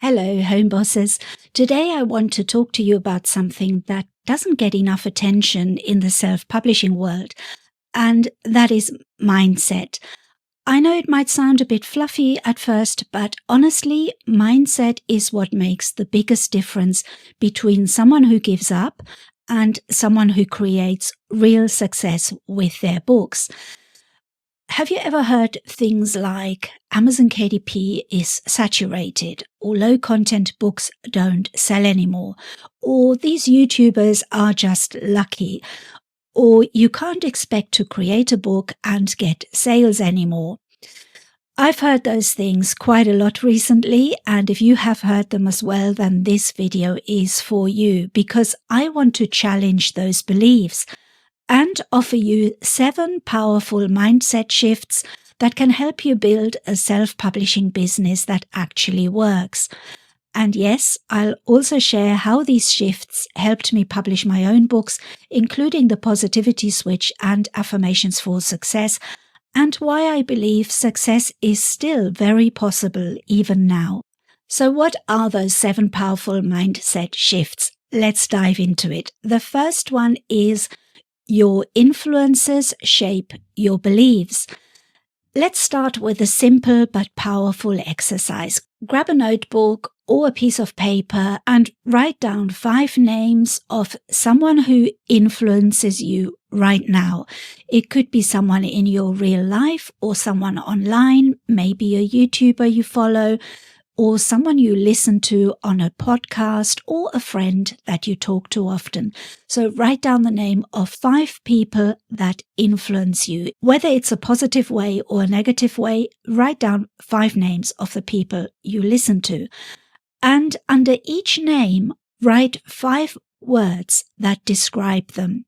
Hello, home bosses. Today I want to talk to you about something that doesn't get enough attention in the self-publishing world, and that is mindset. I know it might sound a bit fluffy at first, but honestly, mindset is what makes the biggest difference between someone who gives up and someone who creates real success with their books. Have you ever heard things like Amazon KDP is saturated, or low content books don't sell anymore, or these YouTubers are just lucky, or you can't expect to create a book and get sales anymore? I've heard those things quite a lot recently, and if you have heard them as well, then this video is for you, because I want to challenge those beliefs and offer you 7 powerful mindset shifts that can help you build a self-publishing business that actually works. And yes, I'll also share how these shifts helped me publish my own books, including The Positivity Switch and Affirmations for Success, and why I believe success is still very possible even now. So what are those 7 powerful mindset shifts? Let's dive into it. The first one is your influences shape your beliefs. Let's start with a simple but powerful exercise. Grab a notebook or a piece of paper and write down 5 names of someone who influences you right now. It could be someone in your real life or someone online, maybe a YouTuber you follow, or someone you listen to on a podcast, or a friend that you talk to often. So write down the name of 5 people that influence you. Whether it's a positive way or a negative way, write down 5 names of the people you listen to. And under each name, write 5 words that describe them.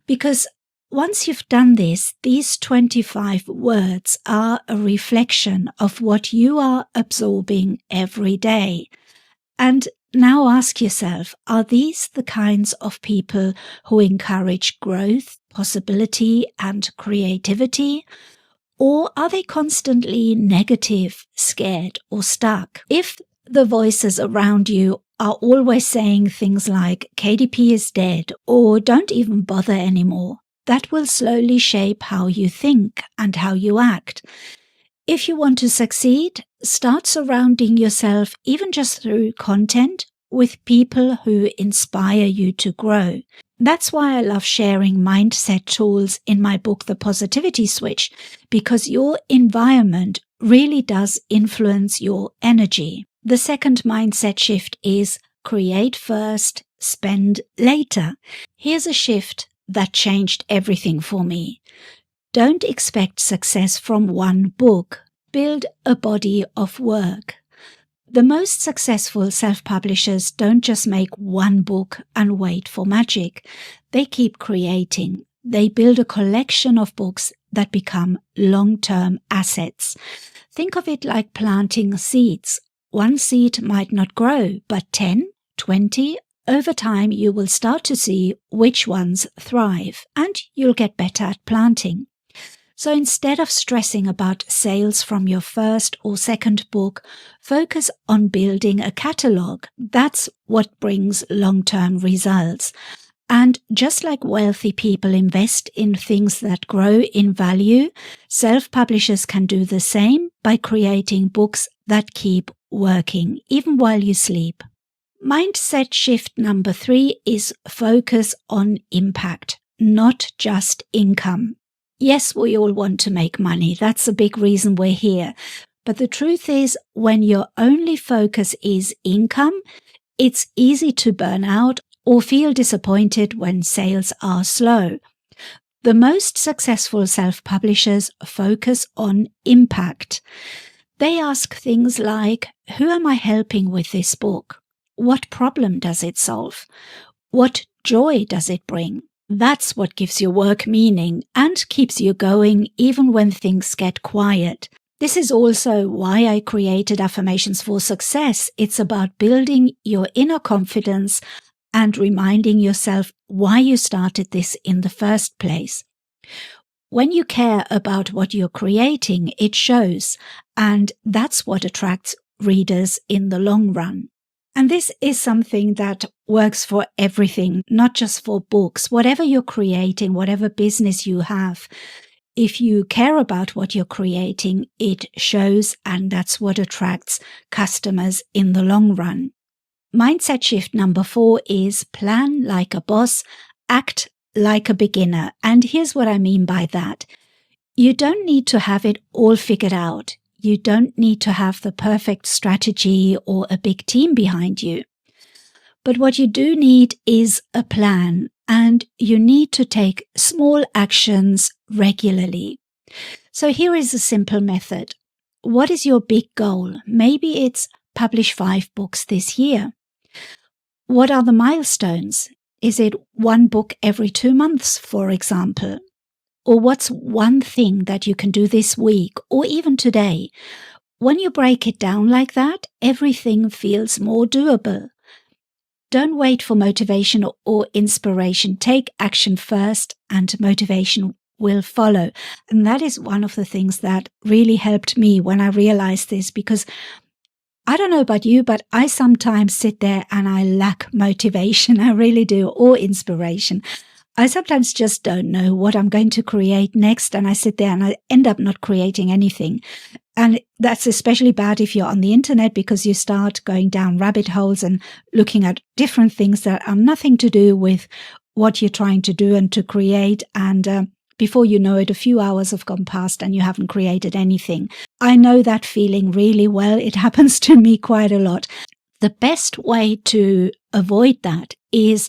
Because once you've done this, these 25 words are a reflection of what you are absorbing every day. And now ask yourself, are these the kinds of people who encourage growth, possibility, and creativity? Or are they constantly negative, scared, or stuck? If the voices around you are always saying things like KDP is dead or don't even bother anymore, that will slowly shape how you think and how you act. If you want to succeed, start surrounding yourself, even just through content, with people who inspire you to grow. That's why I love sharing mindset tools in my book, The Positivity Switch, because your environment really does influence your energy. The second mindset shift is create first, spend later. Here's a shift that changed everything for me. Don't expect success from one book. Build a body of work. The most successful self-publishers don't just make one book and wait for magic. They keep creating. They build a collection of books that become long-term assets. Think of it like planting seeds. One seed might not grow, but 10, 20, over time, you will start to see which ones thrive, and you'll get better at planting. So instead of stressing about sales from your first or second book, focus on building a catalog. That's what brings long-term results. And just like wealthy people invest in things that grow in value, self-publishers can do the same by creating books that keep working, even while you sleep. Mindset shift number 3 is focus on impact, not just income. Yes, we all want to make money. That's a big reason we're here. But the truth is, when your only focus is income, it's easy to burn out or feel disappointed when sales are slow. The most successful self-publishers focus on impact. They ask things like, who am I helping with this book? What problem does it solve? What joy does it bring? That's what gives your work meaning and keeps you going even when things get quiet. This is also why I created Affirmations for Success. It's about building your inner confidence and reminding yourself why you started this in the first place. When you care about what you're creating, it shows, and that's what attracts readers in the long run. And this is something that works for everything, not just for books. Whatever you're creating, whatever business you have, if you care about what you're creating, it shows, and that's what attracts customers in the long run. Mindset shift number 4 is plan like a boss, act like a beginner. And here's what I mean by that. You don't need to have it all figured out. You don't need to have the perfect strategy or a big team behind you. But what you do need is a plan, and you need to take small actions regularly. So here is a simple method. What is your big goal? Maybe it's publish 5 books this year. What are the milestones? Is it 1 book every 2 months, for example? Or what's one thing that you can do this week or even today? When you break it down like that, everything feels more doable. Don't wait for motivation or inspiration. Take action first and motivation will follow. And that is one of the things that really helped me when I realized this, because I don't know about you, but I sometimes sit there and I lack motivation. I really do, or inspiration. I sometimes just don't know what I'm going to create next, and I sit there and I end up not creating anything. And that's especially bad if you're on the internet, because you start going down rabbit holes and looking at different things that are nothing to do with what you're trying to do and to create. And before you know it, a few hours have gone past and you haven't created anything. I know that feeling really well. It happens to me quite a lot. The best way to avoid that is,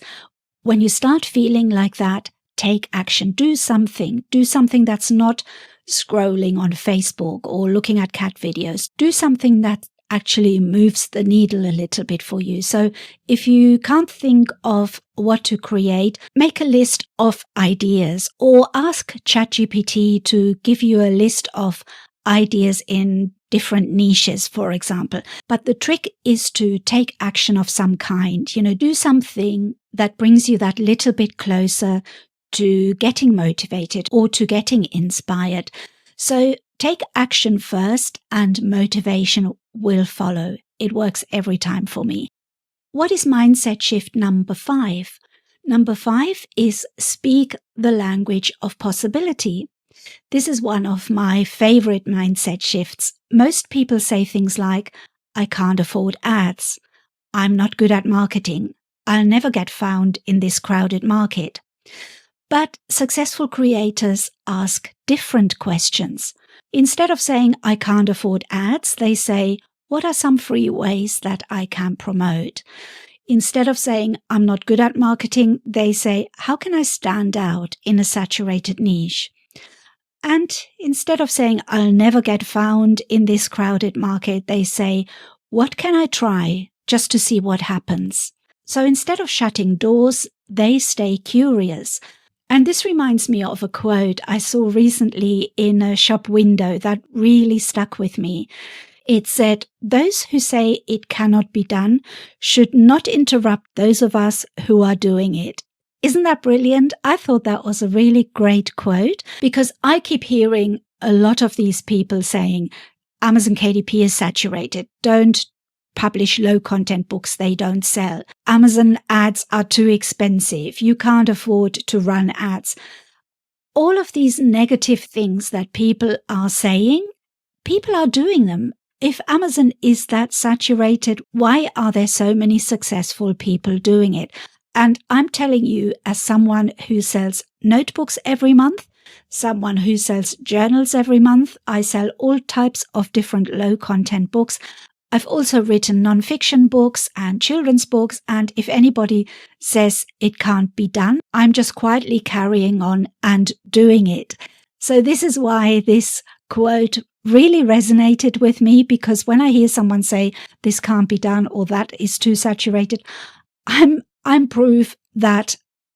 when you start feeling like that, take action. Do something that's not scrolling on Facebook or looking at cat videos. Do something that actually moves the needle a little bit for you. So if you can't think of what to create, make a list of ideas or ask ChatGPT to give you a list of ideas in different niches, for example. But the trick is to take action of some kind. Do something that brings you that little bit closer to getting motivated or to getting inspired. So take action first and motivation will follow. It works every time for me. What is mindset shift number 5? Number 5 is speak the language of possibility. This is one of my favorite mindset shifts. Most people say things like, I can't afford ads. I'm not good at marketing. I'll never get found in this crowded market. But successful creators ask different questions. Instead of saying, I can't afford ads, they say, what are some free ways that I can promote? Instead of saying, I'm not good at marketing, they say, how can I stand out in a saturated niche? And instead of saying, I'll never get found in this crowded market, they say, what can I try just to see what happens? So instead of shutting doors, they stay curious. And this reminds me of a quote I saw recently in a shop window that really stuck with me. It said, those who say it cannot be done should not interrupt those of us who are doing it. Isn't that brilliant? I thought that was a really great quote, because I keep hearing a lot of these people saying, Amazon KDP is saturated. Don't publish low content books, they don't sell. Amazon ads are too expensive. You can't afford to run ads. All of these negative things that people are saying, people are doing them. If Amazon is that saturated, why are there so many successful people doing it? And I'm telling you, as someone who sells notebooks every month, someone who sells journals every month, I sell all types of different low content books. I've also written nonfiction books and children's books, and if anybody says it can't be done, I'm just quietly carrying on and doing it. So this is why this quote really resonated with me, because when I hear someone say this can't be done or that is too saturated, I'm proof that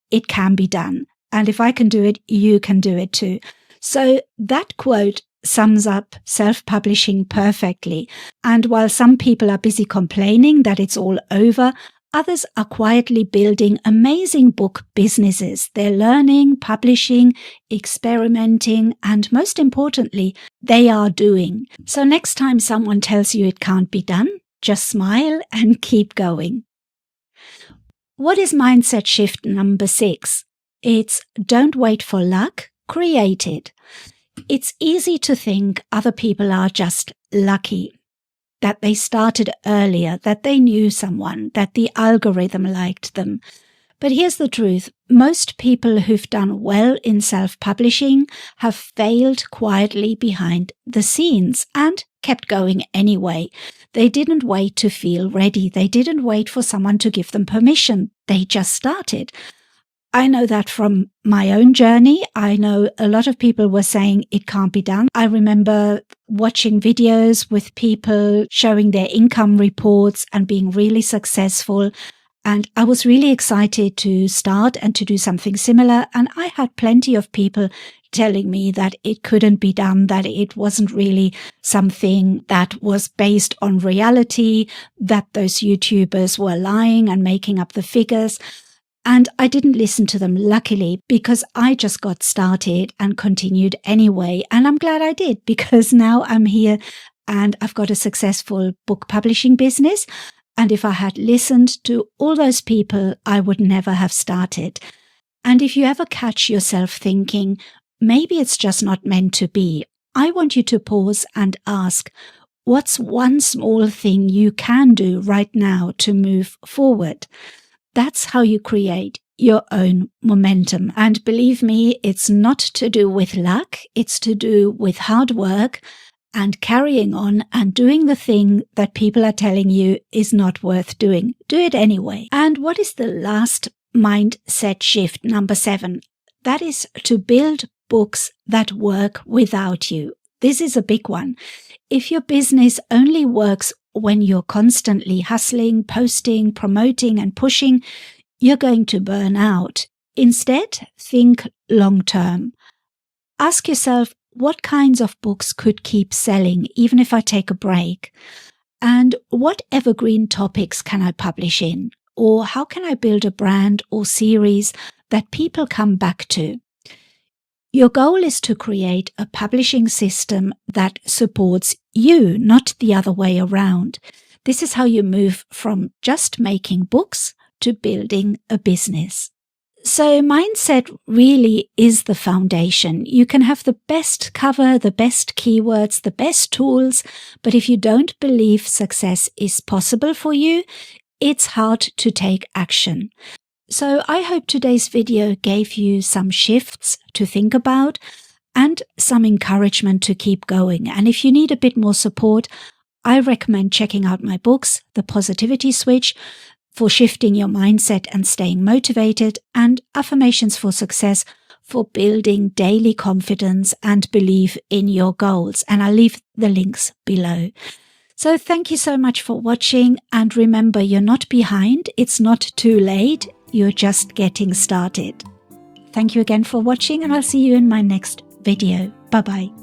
it can be done. And if I can do it, you can do it too. So that quote sums up self-publishing perfectly. And while some people are busy complaining that it's all over, others are quietly building amazing book businesses. They're learning, publishing, experimenting, and most importantly, they are doing. So next time someone tells you it can't be done, just smile and keep going. What is mindset shift number 6? It's don't wait for luck, create it. It's easy to think other people are just lucky, that they started earlier, that they knew someone, that the algorithm liked them. But here's the truth. Most people who've done well in self-publishing have failed quietly behind the scenes and kept going anyway. They didn't wait to feel ready. They didn't wait for someone to give them permission. They just started. I know that from my own journey. I know a lot of people were saying it can't be done. I remember watching videos with people showing their income reports and being really successful. And I was really excited to start and to do something similar. And I had plenty of people telling me that it couldn't be done, that it wasn't really something that was based on reality, that those YouTubers were lying and making up the figures. And I didn't listen to them, luckily, because I just got started and continued anyway. And I'm glad I did, because now I'm here and I've got a successful book publishing business. And if I had listened to all those people, I would never have started. And if you ever catch yourself thinking, maybe it's just not meant to be, I want you to pause and ask, what's one small thing you can do right now to move forward? That's how you create your own momentum. And believe me, it's not to do with luck. It's to do with hard work and carrying on and doing the thing that people are telling you is not worth doing. Do it anyway. And what is the last mindset shift, number 7? That is to build books that work without you. This is a big one. If your business only works when you're constantly hustling, posting, promoting, and pushing, you're going to burn out. Instead, think long term. Ask yourself, what kinds of books could keep selling even if I take a break? And what evergreen topics can I publish in? Or how can I build a brand or series that people come back to? Your goal is to create a publishing system that supports you, not the other way around. This is how you move from just making books to building a business. So mindset really is the foundation. You can have the best cover, the best keywords, the best tools, but if you don't believe success is possible for you, it's hard to take action. So I hope today's video gave you some shifts to think about and some encouragement to keep going. And if you need a bit more support, I recommend checking out my books, The Positivity Switch, for shifting your mindset and staying motivated, and Affirmations for Success for building daily confidence and belief in your goals. And I'll leave the links below. So thank you so much for watching. And remember, you're not behind. It's not too late. You're just getting started. Thank you again for watching, and I'll see you in my next video. Bye-bye.